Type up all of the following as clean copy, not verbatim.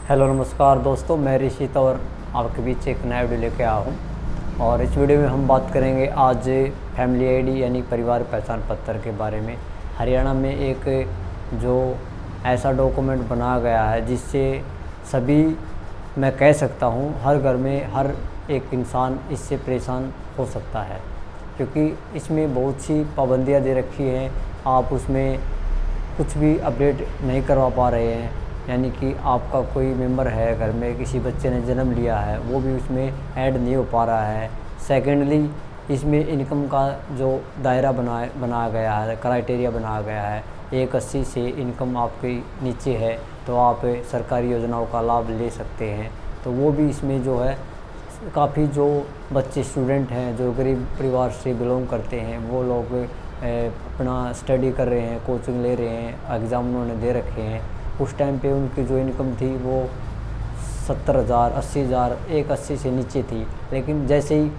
Hello नमस्कार दोस्तों, मैं ऋषित और आपके बीच एक नया वीडियो लेके आया हूँ। और इस वीडियो में हम बात करेंगे आज फैमिली आईडी यानी परिवार पहचान पत्र के बारे में। हरियाणा में एक जो ऐसा डॉक्यूमेंट बनाया गया है जिससे सभी, मैं कह सकता हूँ हर घर में हर एक इंसान इससे परेशान हो सकता है, क्योंकि इसमें बहुत सी पाबंदियाँ दे रखी हैं। आप उसमें कुछ भी अपडेट नहीं करवा पा रहे हैं, यानी कि आपका कोई मेंबर है घर में, किसी बच्चे ने जन्म लिया है, वो भी उसमें ऐड नहीं हो पा रहा है। सेकेंडली, इसमें इनकम का जो दायरा बनाया गया है, क्राइटेरिया बनाया गया है, 180 से इनकम आपकी नीचे है तो आप सरकारी योजनाओं का लाभ ले सकते हैं। तो वो भी इसमें जो है काफ़ी जो बच्चे स्टूडेंट हैं जो गरीब परिवार से बिलोंग करते हैं, वो लोग अपना स्टडी कर रहे हैं, कोचिंग ले रहे हैं, एग्ज़ाम उन्होंने दे रखे हैं। उस टाइम पे उनकी जो इनकम थी वो 70,000 80,000 180 से नीचे थी, लेकिन जैसे ही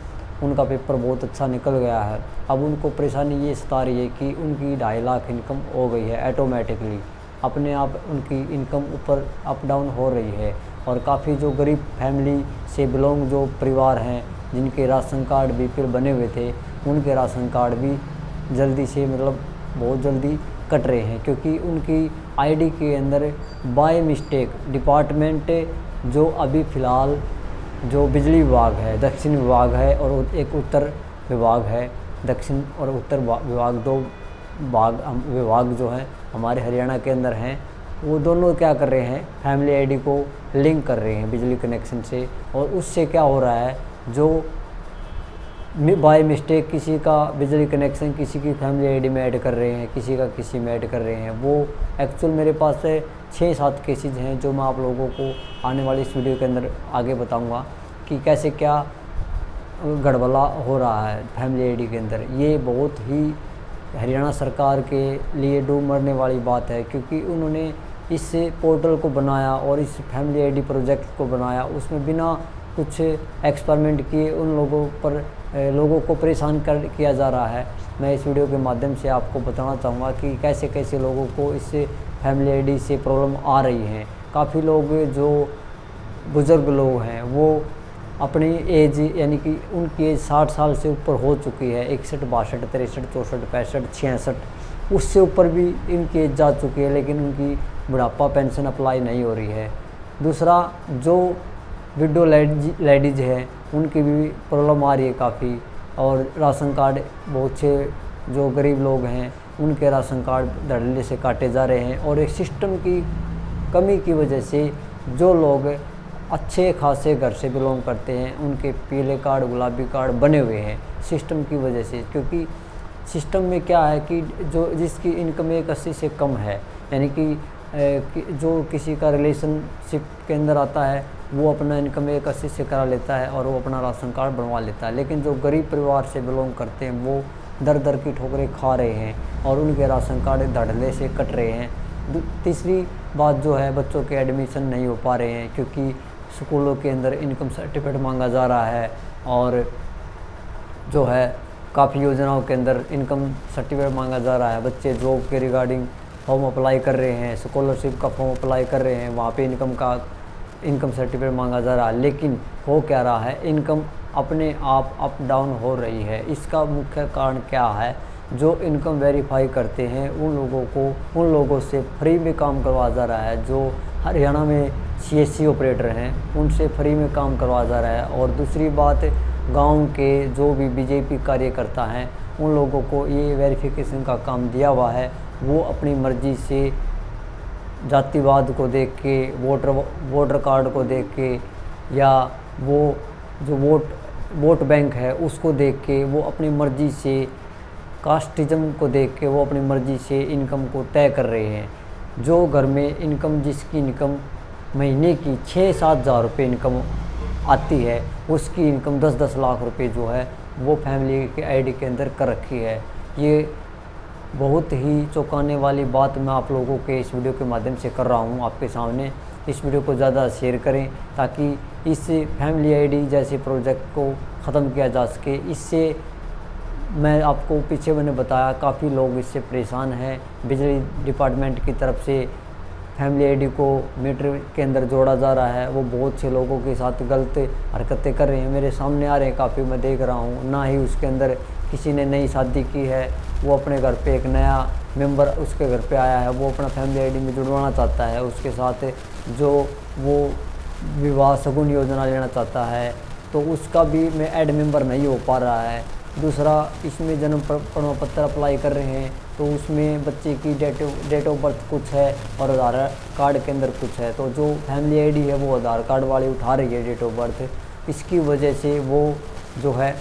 उनका पेपर बहुत अच्छा निकल गया है, अब उनको परेशानी ये सता रही है कि उनकी 2.5 लाख इनकम हो गई है ऑटोमेटिकली, अपने आप उनकी इनकम ऊपर अप डाउन हो रही है। और काफ़ी जो गरीब फैमिली से बिलोंग जो परिवार हैं, जिनके राशन कार्ड बीपीएल बने हुए थे, उनके राशन कार्ड भी जल्दी से बहुत जल्दी कट रहे हैं, क्योंकि उनकी आईडी के अंदर बाय मिस्टेक डिपार्टमेंट जो अभी फ़िलहाल जो बिजली विभाग है, दक्षिण विभाग है और एक उत्तर विभाग है। दक्षिण और उत्तर विभाग, दो विभाग जो हैं हमारे हरियाणा के अंदर हैं, वो दोनों क्या कर रहे हैं, फैमिली आईडी को लिंक कर रहे हैं बिजली कनेक्शन से। और उससे क्या हो रहा है, जो बाय मिस्टेक किसी का बिजली कनेक्शन किसी की फैमिली आईडी में ऐड कर रहे हैं, किसी का किसी में ऐड कर रहे हैं, वो एक्चुअल मेरे पास 6-7 केसेज हैं जो मैं आप लोगों को आने वाली इस वीडियो के अंदर आगे बताऊंगा कि कैसे क्या गड़बड़ा हो रहा है फैमिली आईडी के अंदर। ये बहुत ही हरियाणा सरकार के लिए डूब मरने वाली बात है, क्योंकि उन्होंने इस पोर्टल को बनाया और इस फैमिली आईडी प्रोजेक्ट को बनाया, उसमें बिना कुछ एक्सपेरिमेंट किए उन लोगों को परेशान किया जा रहा है। मैं इस वीडियो के माध्यम से आपको बताना चाहूँगा कि कैसे कैसे लोगों को इस फैमिली आईडी से प्रॉब्लम आ रही है। काफ़ी लोग जो बुज़ुर्ग लोग हैं वो अपनी एज, यानी कि उनकी एज 60 साल से ऊपर हो चुकी है, 61 62 63 64 65 66, उससे ऊपर भी इनकी एज जा चुकी है, लेकिन उनकी बुढ़ापा पेंशन अप्लाई नहीं हो रही है। दूसरा, जो विडो लेडीज है उनकी भी प्रॉब्लम आ रही है काफ़ी। और राशन कार्ड, बहुत से जो गरीब लोग हैं उनके राशन कार्ड धड़ल्ले से काटे जा रहे हैं। और एक सिस्टम की कमी की वजह से जो लोग अच्छे खासे घर से बिलोंग करते हैं, उनके पीले कार्ड गुलाबी कार्ड बने हुए हैं सिस्टम की वजह से। क्योंकि सिस्टम में क्या है कि जो जिसकी इनकम 180 से कम है, यानी कि जो किसी का रिलेशनशिप के अंदर आता है, वो अपना इनकम 180 से करा लेता है और वो अपना राशन कार्ड बनवा लेता है। लेकिन जो गरीब परिवार से बिलोंग करते हैं वो दर दर की ठोकरें खा रहे हैं और उनके राशन कार्ड धड़ल्ले से कट रहे हैं। तीसरी बात जो है, बच्चों के एडमिशन नहीं हो पा रहे हैं, क्योंकि स्कूलों के अंदर इनकम सर्टिफिकेट मांगा जा रहा है। और जो है काफ़ी योजनाओं के अंदर इनकम सर्टिफिकेट मांगा जा रहा है। बच्चे जॉब के रिगार्डिंग फॉर्म अप्लाई कर रहे हैं, स्कॉलरशिप का फॉर्म अप्लाई कर रहे हैं, वहाँ पे इनकम सर्टिफिकेट मांगा जा रहा है। लेकिन हो क्या रहा है, इनकम अपने आप अप डाउन हो रही है। इसका मुख्य कारण क्या है, जो इनकम वेरीफाई करते हैं उन लोगों से फ्री में काम करवा जा रहा है। जो हरियाणा में सीएससी ऑपरेटर हैं उनसे फ्री में काम करवा जा रहा है। और दूसरी बात, गांव के जो भी बीजेपी कार्यकर्ता हैं उन लोगों को ये वेरिफिकेशन का काम दिया हुआ है। वो अपनी मर्ज़ी से जातिवाद को देख के, वोटर कार्ड को देख के, या वो जो वोट बैंक है उसको देख के, वो अपनी मर्ज़ी से कास्टिज्म को देख के वो अपनी मर्ज़ी से इनकम को तय कर रहे हैं। जो घर में इनकम, जिसकी इनकम महीने की 6-7 हज़ार रुपये इनकम आती है, उसकी इनकम 10-10 लाख रुपए जो है वो फैमिली के आईडी के अंदर कर रखी है। ये बहुत ही चौंकाने वाली बात मैं आप लोगों के इस वीडियो के माध्यम से कर रहा हूँ आपके सामने। इस वीडियो को ज़्यादा शेयर करें ताकि इस फैमिली आईडी जैसे प्रोजेक्ट को ख़त्म किया जा सके। इससे मैं आपको पीछे मैंने बताया काफ़ी लोग इससे परेशान हैं। बिजली डिपार्टमेंट की तरफ से फैमिली आईडी को मीटर के अंदर जोड़ा जा रहा है, वो बहुत से लोगों के साथ गलत हरकतें कर रहे हैं, मेरे सामने आ रहे हैं काफ़ी, मैं देख रहा हूँ। ना ही उसके अंदर किसी ने नई शादी की है, वो अपने घर पे एक नया मेंबर उसके घर पे आया है, वो अपना फैमिली आईडी में जुड़वाना चाहता है, उसके साथ जो वो विवाह शगुन योजना लेना चाहता है, तो उसका भी मैं ऐड मेंबर नहीं हो पा रहा है। दूसरा, इसमें जन्म प्रमाण पत्र अप्लाई कर रहे हैं तो उसमें बच्चे की डेट ऑफ बर्थ कुछ है और आधार कार्ड के अंदर कुछ है, तो जो फैमिली आईडी है वो आधार कार्ड वाली उठा रही है डेट ऑफ बर्थ। इसकी वजह से वो जो है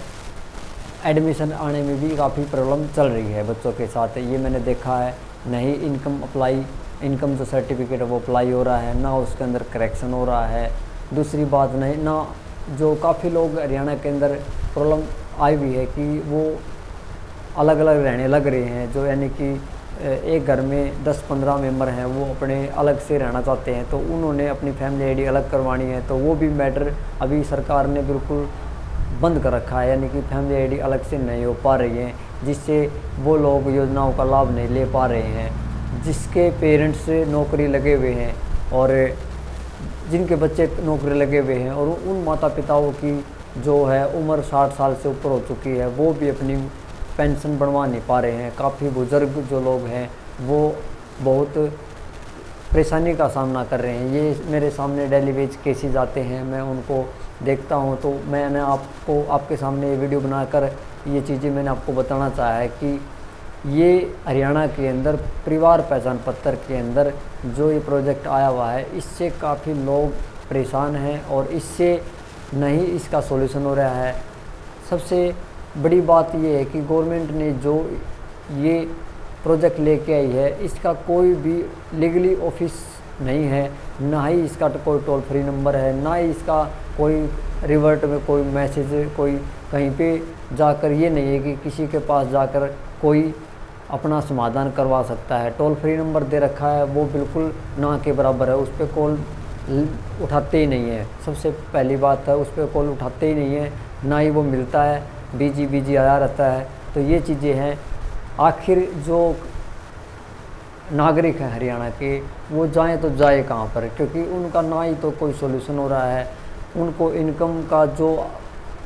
एडमिशन आने में भी काफ़ी प्रॉब्लम चल रही है बच्चों के साथ, ये मैंने देखा है। नहीं इनकम जो सर्टिफिकेट है वो अप्लाई हो रहा है, ना उसके अंदर करेक्शन हो रहा है। दूसरी बात, नहीं ना, जो काफ़ी लोग हरियाणा के अंदर प्रॉब्लम आई हुई है कि वो अलग अलग रहने लग रहे हैं, जो यानी कि एक घर में 10-15 मेंबर हैं, वो अपने अलग से रहना चाहते हैं, तो उन्होंने अपनी फैमिली आईडी अलग करवानी है, तो वो भी मैटर अभी सरकार ने बिल्कुल बंद कर रखा है, यानी कि फैमिली आईडी अलग से नहीं हो पा रही है, जिससे वो लोग योजनाओं का लाभ नहीं ले पा रहे हैं। जिसके पेरेंट्स नौकरी लगे हुए हैं और जिनके बच्चे नौकरी लगे हुए हैं और उन माता पिताओं की जो है उम्र 60 साल से ऊपर हो चुकी है, वो भी अपनी पेंशन बनवा नहीं पा रहे हैं। काफ़ी बुज़ुर्ग जो लोग हैं वो बहुत परेशानी का सामना कर रहे हैं। ये मेरे सामने डेली वेज केसेस आते हैं, मैं उनको देखता हूं, तो मैंने आपके सामने ये वीडियो बनाकर ये चीज़ें मैंने आपको बताना चाहा है कि ये हरियाणा के अंदर परिवार पहचान पत्र के अंदर जो ये प्रोजेक्ट आया हुआ है, इससे काफ़ी लोग परेशान हैं और इससे नहीं इसका सॉल्यूशन हो रहा है। सबसे बड़ी बात ये है कि गवर्नमेंट ने जो ये प्रोजेक्ट लेके आई है, इसका कोई भी लीगली ऑफिस नहीं है, ना ही इसका कोई टोल फ्री नंबर है, ना ही इसका कोई रिवर्ट में कोई मैसेज, कोई कहीं पे जाकर ये नहीं है कि किसी के पास जाकर कोई अपना समाधान करवा सकता है। टोल फ्री नंबर दे रखा है, वो बिल्कुल ना के बराबर है, उस पर कॉल उठाते ही नहीं है। सबसे पहली बात है, उस पर कॉल उठाते ही नहीं है, ना ही वो मिलता है, बिजी आया रहता है। तो ये चीज़ें हैं। आखिर जो नागरिक हैं हरियाणा के, वो जाएं तो जाए कहाँ पर, क्योंकि उनका ना ही तो कोई सोल्यूशन हो रहा है। उनको इनकम का जो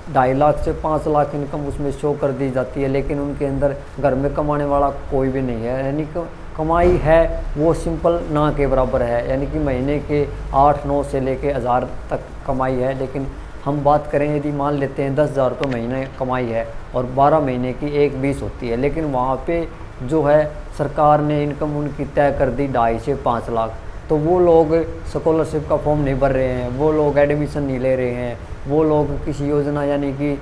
2.5 लाख से 5 लाख इनकम उसमें शो कर दी जाती है, लेकिन उनके अंदर घर में कमाने वाला कोई भी नहीं है, यानी कि कमाई है वो सिंपल ना के बराबर है, यानी कि महीने के 8-9 से लेके 1000 तक कमाई है। लेकिन हम बात करें, यदि मान लेते हैं 10,000 रुपये महीने कमाई है और 12 महीने की 1/20 होती है, लेकिन वहाँ पे जो है सरकार ने इनकम उनकी तय कर दी 2.5 से 5 लाख। तो वो लोग स्कॉलरशिप का फॉर्म नहीं भर रहे हैं, वो लोग एडमिशन नहीं ले रहे हैं, वो लोग किसी योजना यानी कि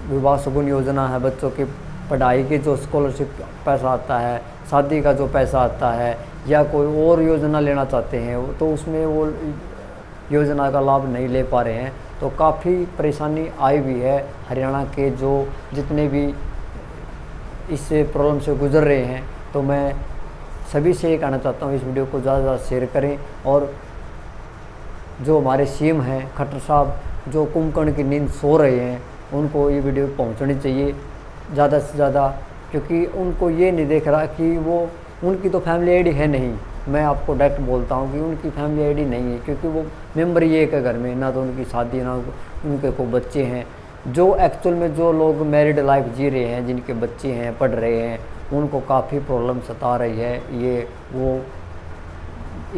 विवाह शगुन योजना है, बच्चों की पढ़ाई के जो स्कॉलरशिप पैसा आता है, शादी का जो पैसा आता है, या कोई और योजना लेना चाहते हैं, तो उसमें वो योजना का लाभ नहीं ले पा रहे हैं। तो काफ़ी परेशानी आई हुई है हरियाणा के जो जितने भी इस प्रॉब्लम से गुजर रहे हैं। तो मैं सभी से ये कहना चाहता हूँ, इस वीडियो को ज़्यादा से ज़्यादा शेयर करें, और जो हमारे सीएम हैं खट्टर साहब, जो कुंभकर्ण की नींद सो रहे हैं, उनको ये वीडियो पहुँचनी चाहिए ज़्यादा से ज़्यादा, क्योंकि उनको ये नहीं देख रहा कि वो उनकी तो फैमिली आईडी है नहीं। मैं आपको डायरेक्ट बोलता हूँ कि उनकी फैमिली आईडी नहीं है, क्योंकि वो मेंबर ही एक है घर में, ना तो उनकी शादी, ना उनके को बच्चे हैं। जो एक्चुअल में जो लोग मैरिड लाइफ जी रहे हैं, जिनके बच्चे हैं, पढ़ रहे हैं, उनको काफ़ी प्रॉब्लम सता रही है। ये वो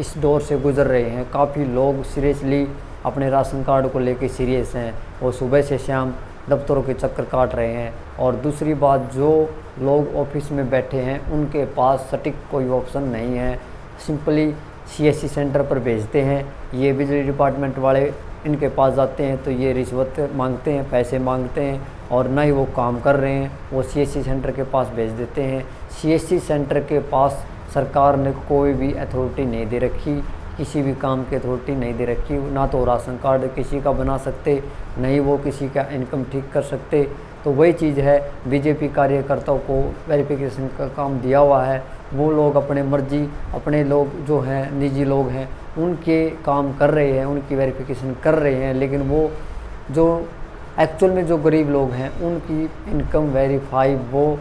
इस दौर से गुज़र रहे हैं। काफ़ी लोग सीरियसली अपने राशन कार्ड को लेके सीरियस हैं, वो सुबह से शाम दफ्तरों के चक्कर काट रहे हैं। और दूसरी बात, जो लोग ऑफिस में बैठे हैं उनके पास सटीक कोई ऑप्शन नहीं है, सिंपली सीएससी सेंटर पर भेजते हैं। ये बिजली डिपार्टमेंट वाले इनके पास जाते हैं तो ये रिश्वत मांगते हैं, पैसे मांगते हैं, और ना ही वो काम कर रहे हैं, वो सीएससी सेंटर के पास भेज देते हैं। सीएससी सेंटर के पास सरकार ने कोई भी अथॉरिटी नहीं दे रखी, किसी भी काम की अथॉरिटी नहीं दे रखी, ना तो राशन कार्ड किसी का बना सकते, नहीं वो किसी का इनकम ठीक कर सकते। तो वही चीज़ है, बीजेपी कार्यकर्ताओं को वेरिफिकेशन का काम दिया हुआ है, वो लोग अपने मर्जी, अपने लोग जो हैं निजी लोग हैं, उनके काम कर रहे हैं, उनकी वेरिफिकेशन कर रहे हैं। लेकिन वो जो एक्चुअल में जो गरीब लोग हैं उनकी इनकम वेरीफाई वो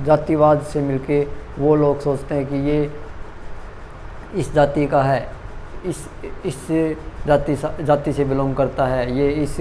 जातिवाद से मिलके वो लोग सोचते हैं कि ये इस जाति का है, इस जाति से बिलोंग करता है, ये इस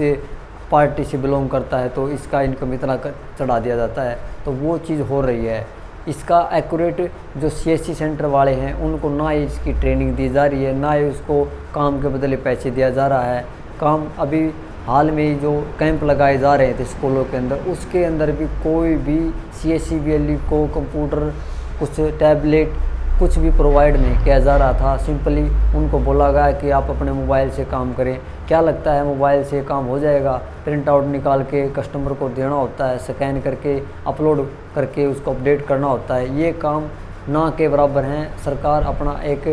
पार्टी से बिलोंग करता है, तो इसका इनकम इतना चढ़ा दिया जाता है। तो वो चीज़ हो रही है। इसका एक्यूरेट जो CSC सेंटर वाले हैं उनको ना ही इसकी ट्रेनिंग दी जा रही है, ना ही उसको काम के बदले पैसे दिया जा रहा है। काम अभी हाल में ही जो कैंप लगाए जा रहे थे स्कूलों के अंदर, उसके अंदर भी कोई भी CSC BLE को कंप्यूटर, कुछ टैबलेट, कुछ भी प्रोवाइड नहीं किया जा रहा था। सिंपली उनको बोला गया कि आप अपने मोबाइल से काम करें। क्या लगता है मोबाइल से काम हो जाएगा? प्रिंट आउट निकाल के कस्टमर को देना होता है, स्कैन करके अपलोड करके उसको अपडेट करना होता है। ये काम ना के बराबर हैं। सरकार अपना एक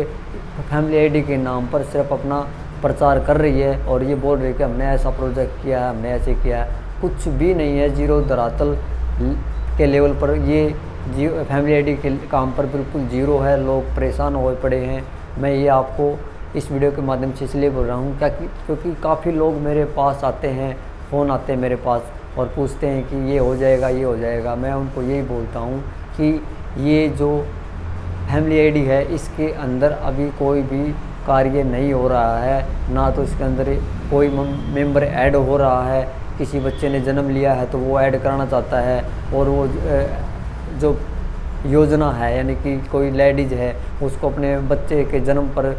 फैमिली ID के नाम पर सिर्फ अपना प्रचार कर रही है और ये बोल रही है कि हमने ऐसा प्रोजेक्ट किया है, हमने ऐसे किया है। कुछ भी नहीं है। जीरो धरातल के लेवल पर ये फैमिली ID के काम पर बिल्कुल जीरो है। लोग परेशान हुए पड़े हैं। मैं ये आपको इस वीडियो के माध्यम से इसलिए बोल रहा हूँ क्योंकि काफ़ी लोग मेरे पास आते हैं, फ़ोन आते हैं मेरे पास और पूछते हैं कि ये हो जाएगा, ये हो जाएगा। मैं उनको यही बोलता हूँ कि ये जो फैमिली ID है इसके अंदर अभी कोई भी कार्य नहीं हो रहा है, ना तो इसके अंदर कोई मेंबर ऐड हो रहा है। किसी बच्चे ने जन्म लिया है तो वो ऐड कराना चाहता है, और वो जो योजना है यानी कि कोई लेडीज़ है उसको अपने बच्चे के जन्म पर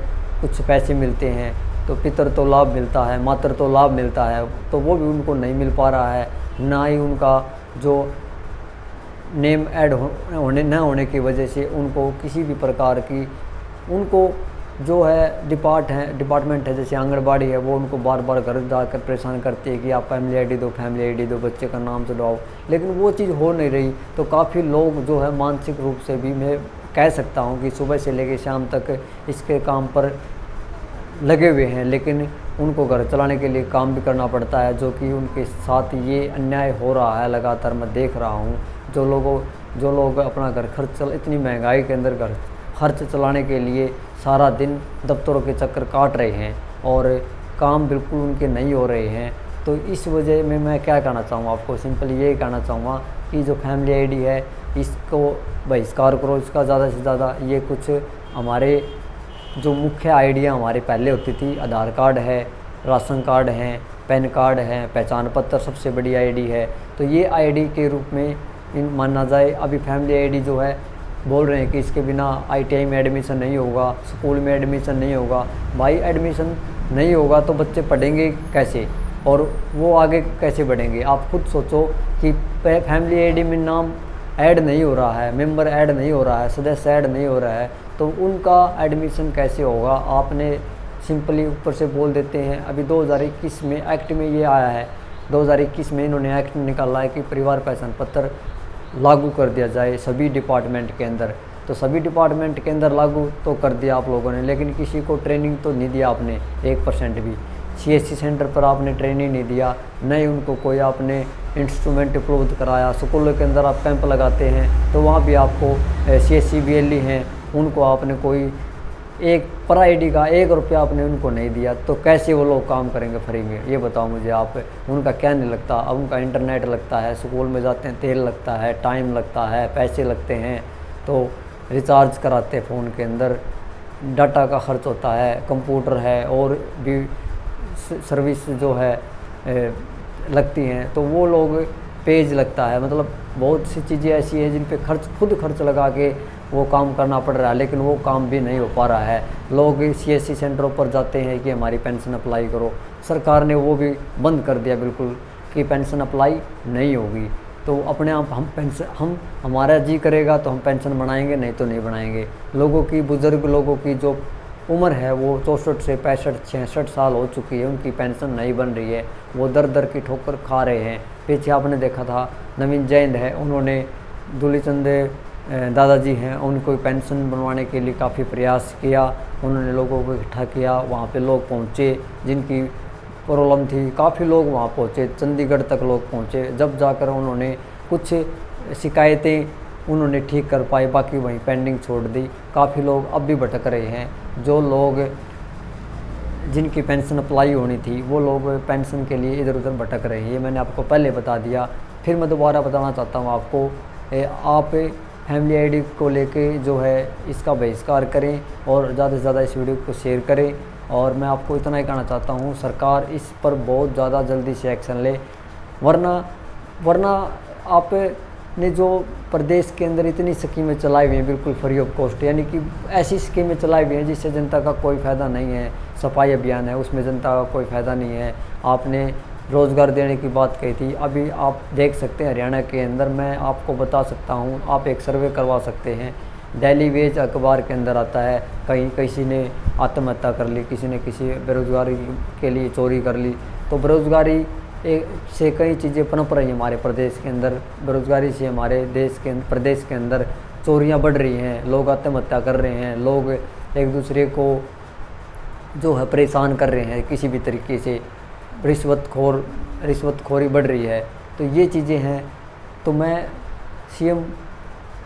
कुछ पैसे मिलते हैं, तो पितर तो लाभ मिलता है, मातृ तो लाभ मिलता है, तो वो भी उनको नहीं मिल पा रहा है। ना ही उनका जो नेम ऐड होने न होने की वजह से उनको किसी भी प्रकार की, उनको जो है डिपार्टमेंट है जैसे आंगनबाड़ी है, वो उनको बार बार घर जाकर परेशान करती है कि आप फैमिली ID दो, बच्चे का नाम चढ़ाओ, लेकिन वो चीज़ हो नहीं रही। तो काफ़ी लोग जो है मानसिक रूप से भी, मैं कह सकता हूँ कि सुबह से लेकर शाम तक इसके काम पर लगे हुए हैं, लेकिन उनको घर चलाने के लिए काम भी करना पड़ता है, जो कि उनके साथ ये अन्याय हो रहा है। लगातार मैं देख रहा हूँ जो लोग अपना घर खर्च, इतनी महंगाई के अंदर घर खर्च चलाने के लिए सारा दिन दफ्तरों के चक्कर काट रहे हैं और काम बिल्कुल उनके नहीं हो रहे हैं। तो इस वजह में मैं क्या कहना चाहूँगा आपको, सिंपल ये कहना चाहूँगा कि जो फैमिली ID है इसको बहिष्कार करो इसका ज़्यादा से ज़्यादा। ये कुछ हमारे जो मुख्य आइडिया हमारे पहले होती थी, आधार कार्ड है, राशन कार्ड हैं, पैन कार्ड है, पहचान पत्र सबसे बड़ी ID है, तो ये ID के रूप में माना जाए। अभी फैमिली ID जो है बोल रहे हैं कि इसके बिना ITI में एडमिशन नहीं होगा, स्कूल में एडमिशन नहीं होगा। भाई एडमिशन नहीं होगा तो बच्चे पढ़ेंगे कैसे और वो आगे कैसे बढ़ेंगे? आप खुद सोचो कि फैमिली ID में नाम ऐड नहीं हो रहा है, मेंबर ऐड नहीं हो रहा है, सदस्य ऐड नहीं हो रहा है, तो उनका एडमिशन कैसे होगा? आपने सिंपली ऊपर से बोल देते हैं। अभी 2021 में एक्ट में ये आया है, 2021 में इन्होंने एक्ट निकाला है कि परिवार पहचान पत्र लागू कर दिया जाए सभी डिपार्टमेंट के अंदर। तो सभी डिपार्टमेंट के अंदर लागू तो कर दिया आप लोगों ने, लेकिन किसी को ट्रेनिंग तो नहीं दिया आपने 1% भी। CSC सेंटर पर आपने ट्रेनिंग नहीं दिया, नहीं उनको कोई आपने इंस्ट्रूमेंट उपलब्ध कराया। स्कूलों के अंदर आप कैंप लगाते हैं तो वहाँ भी आपको CSC BLE हैं, उनको आपने कोई एक पर ID का 1 रुपया आपने उनको नहीं दिया, तो कैसे वो लोग काम करेंगे फ्री में? ये बताओ मुझे आप। उनका क्या नहीं लगता? अब उनका इंटरनेट लगता है, स्कूल में जाते हैं तेल लगता है, टाइम लगता है, पैसे लगते हैं, तो रिचार्ज कराते हैं फ़ोन के अंदर, डाटा का खर्च होता है, कंप्यूटर है और भी सर्विस जो है लगती हैं, तो वो लोग पेज लगता है। मतलब बहुत सी चीज़ें ऐसी हैं जिन पे खुद खर्च लगा के वो काम करना पड़ रहा है, लेकिन वो काम भी नहीं हो पा रहा है। लोग CSC सेंटरों पर जाते हैं कि हमारी पेंशन अप्लाई करो, सरकार ने वो भी बंद कर दिया बिल्कुल कि पेंशन अप्लाई नहीं होगी। तो अपने आप हम हमारा जी करेगा तो हम पेंशन बनाएंगे, नहीं तो नहीं बनाएंगे। लोगों की, बुज़ुर्ग लोगों की जो उम्र है वो 64 से 65-66 साल हो चुकी है, उनकी पेंशन नहीं बन रही है, वो दर दर की ठोकर खा रहे हैं। पीछे आपने देखा था नवीन जैन है, उन्होंने दूलीचंद दादाजी हैं, उनको पेंशन बनवाने के लिए काफ़ी प्रयास किया, उन्होंने लोगों को इकट्ठा किया, वहाँ पे लोग पहुँचे जिनकी प्रॉब्लम थी, काफ़ी लोग वहाँ पहुँचे, चंडीगढ़ तक लोग पहुँचे, जब जाकर उन्होंने कुछ शिकायतें उन्होंने ठीक कर पाई, बाकी वहीं पेंडिंग छोड़ दी। काफ़ी लोग अब भी भटक रहे हैं। जो लोग जिनकी पेंशन अप्लाई होनी थी वो लोग पेंशन के लिए इधर उधर भटक रहे हैं। ये मैंने आपको पहले बता दिया, फिर मैं दोबारा बताना चाहता हूँ आपको। आप फैमिली ID को लेके जो है इसका बहिष्कार करें और ज़्यादा से ज़्यादा इस वीडियो को शेयर करें और मैं आपको इतना ही कहना चाहता हूँ, सरकार इस पर बहुत ज़्यादा जल्दी से एक्शन ले, वरना आपने जो प्रदेश के अंदर इतनी स्कीमें चलाई हुई हैं बिल्कुल फ्री ऑफ कॉस्ट, यानी कि ऐसी स्कीमें चलाई हुई हैं जिससे जनता का कोई फ़ायदा नहीं है। सफाई अभियान है, उसमें जनता का कोई फ़ायदा नहीं है। आपने रोज़गार देने की बात कही थी, अभी आप देख सकते हैं हरियाणा के अंदर, मैं आपको बता सकता हूँ, आप एक सर्वे करवा सकते हैं। डेली वेज अखबार के अंदर आता है, कहीं किसी ने आत्महत्या कर ली, किसी ने किसी बेरोज़गारी के लिए चोरी कर ली। तो बेरोज़गारी से कई चीज़ें पनप रही हैं हमारे प्रदेश के अंदर। बेरोज़गारी से हमारे प्रदेश के अंदर चोरियां बढ़ रही हैं, लोग आत्महत्या कर रहे हैं, लोग एक दूसरे को जो है परेशान कर रहे हैं किसी भी तरीके से, रिश्वतखोरी बढ़ रही है। तो ये चीज़ें हैं। तो मैं सीएम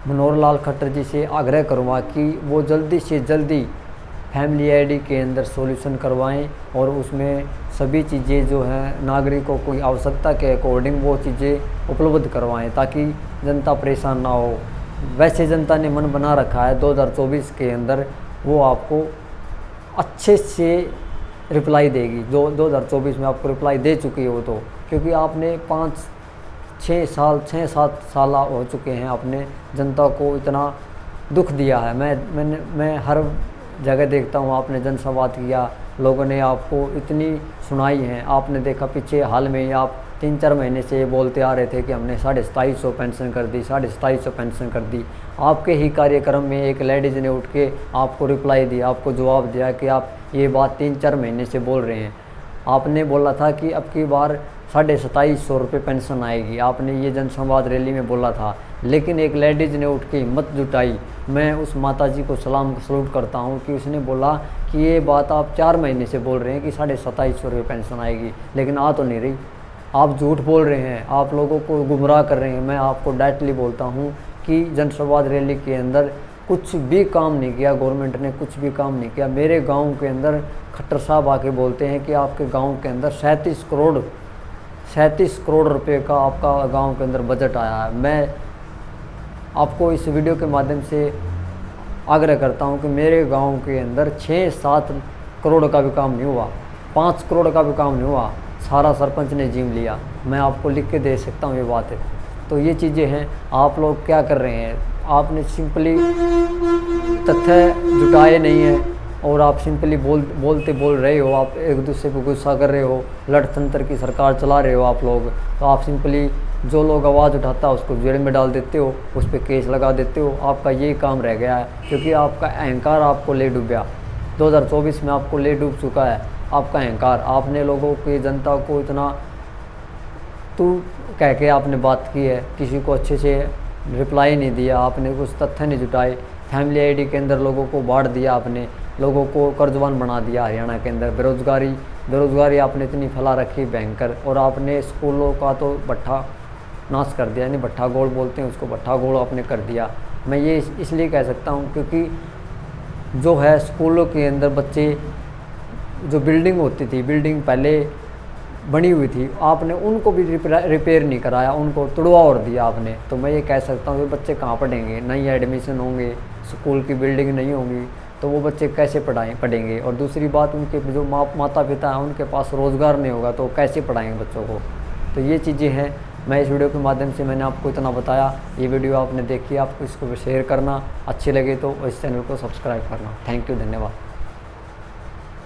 मनोहर लाल खट्टर जी से आग्रह करूँगा कि वो जल्दी से जल्दी फैमिली आईडी के अंदर सॉल्यूशन करवाएं और उसमें सभी चीज़ें जो हैं नागरिकों को आवश्यकता के अकॉर्डिंग वो चीज़ें उपलब्ध करवाएं, ताकि जनता परेशान ना हो। वैसे जनता ने मन बना रखा है 2024 के अंदर वो आपको अच्छे से रिप्लाई देगी, जो 2024 में आपको रिप्लाई दे चुकी है वो, तो क्योंकि आपने 6-7 साल हो चुके हैं, आपने जनता को इतना दुख दिया है। मैं हर जगह देखता हूँ, आपने जनसंवाद किया, लोगों ने आपको इतनी सुनाई है। आपने देखा पीछे हाल में ही आप 3-4 महीने से ये बोलते आ रहे थे कि हमने 2750 पेंशन कर दी, 2750 पेंशन कर दी। आपके ही कार्यक्रम में एक लेडीज़ ने उठ के आपको रिप्लाई दिया, आपको जवाब दिया कि आप ये बात 3-4 महीने से बोल रहे हैं। आपने बोला था कि अब की बार 2750 रुपये पेंशन आएगी, आपने ये जनसंवाद रैली में बोला था। लेकिन एक लेडीज़ ने उठ के हिम्मत जुटाई, मैं उस माता जी को सलूट करता हूँ कि उसने बोला कि ये बात आप 4 महीने से बोल रहे हैं कि 2750 रुपये पेंशन आएगी, लेकिन आ तो नहीं रही। आप झूठ बोल रहे हैं, आप लोगों को गुमराह कर रहे हैं। मैं आपको डायरेक्टली बोलता हूँ कि जनसंवाद रैली के अंदर कुछ भी काम नहीं किया, गवर्नमेंट ने कुछ भी काम नहीं किया। मेरे गांव के अंदर खट्टर साहब आके बोलते हैं कि आपके गांव के अंदर 37 करोड़ रुपए का आपका गांव के अंदर बजट आया है। मैं आपको इस वीडियो के माध्यम से आग्रह करता हूं कि मेरे गांव के अंदर 6-7 करोड़ का भी काम नहीं हुआ, 5 करोड़ का भी काम नहीं हुआ, सारा सरपंच ने जिम लिया। मैं आपको लिख के दे सकता हूं ये बात है। तो ये चीज़ें हैं। आप लोग क्या कर रहे हैं, आपने सिंपली तथ्य जुटाए नहीं है और आप सिंपली बोल रहे हो, आप एक दूसरे को गुस्सा कर रहे हो, लड़तंत्र की सरकार चला रहे हो आप लोग। तो आप सिंपली जो लोग आवाज़ उठाता है उसको जेल में डाल देते हो, उस पर केस लगा देते हो। आपका यही काम रह गया है, क्योंकि आपका अहंकार आपको ले डूबा। 2024 में आपको ले डूब चुका है आपका अहंकार। आपने लोगों की जनता को इतना तू कह के आपने बात की है, किसी को अच्छे से रिप्लाई नहीं दिया, आपने कुछ तथ्य नहीं जुटाए। फैमिली आईडी के अंदर लोगों को बांट दिया, आपने लोगों को कर्जवान बना दिया। हरियाणा के अंदर बेरोज़गारी आपने इतनी फैला रखी भयंकर, और आपने स्कूलों का तो भट्ठा नाश कर दिया, यानी भट्ठा गोल बोलते हैं उसको, भट्ठा गोल आपने कर दिया। मैं ये इसलिए कह सकता हूँ क्योंकि जो है स्कूलों के अंदर बच्चे, जो बिल्डिंग होती थी, बिल्डिंग पहले बनी हुई थी, आपने उनको भी रिपेयर नहीं कराया, उनको तोड़वा और दिया आपने। तो मैं ये कह सकता हूँ कि बच्चे कहाँ पढ़ेंगे, नई एडमिशन होंगे, स्कूल की बिल्डिंग नहीं होंगी, तो वो बच्चे कैसे पढ़ेंगे। और दूसरी बात, उनके जो माता पिता हैं उनके पास रोज़गार नहीं होगा तो कैसे पढ़ाएंगे बच्चों को। तो ये चीज़ें हैं। मैं इस वीडियो के माध्यम से मैंने आपको इतना बताया। ये वीडियो आपने देखी, आपको इसको शेयर करना, अच्छी लगे तो इस चैनल को सब्सक्राइब करना। थैंक यू, धन्यवाद।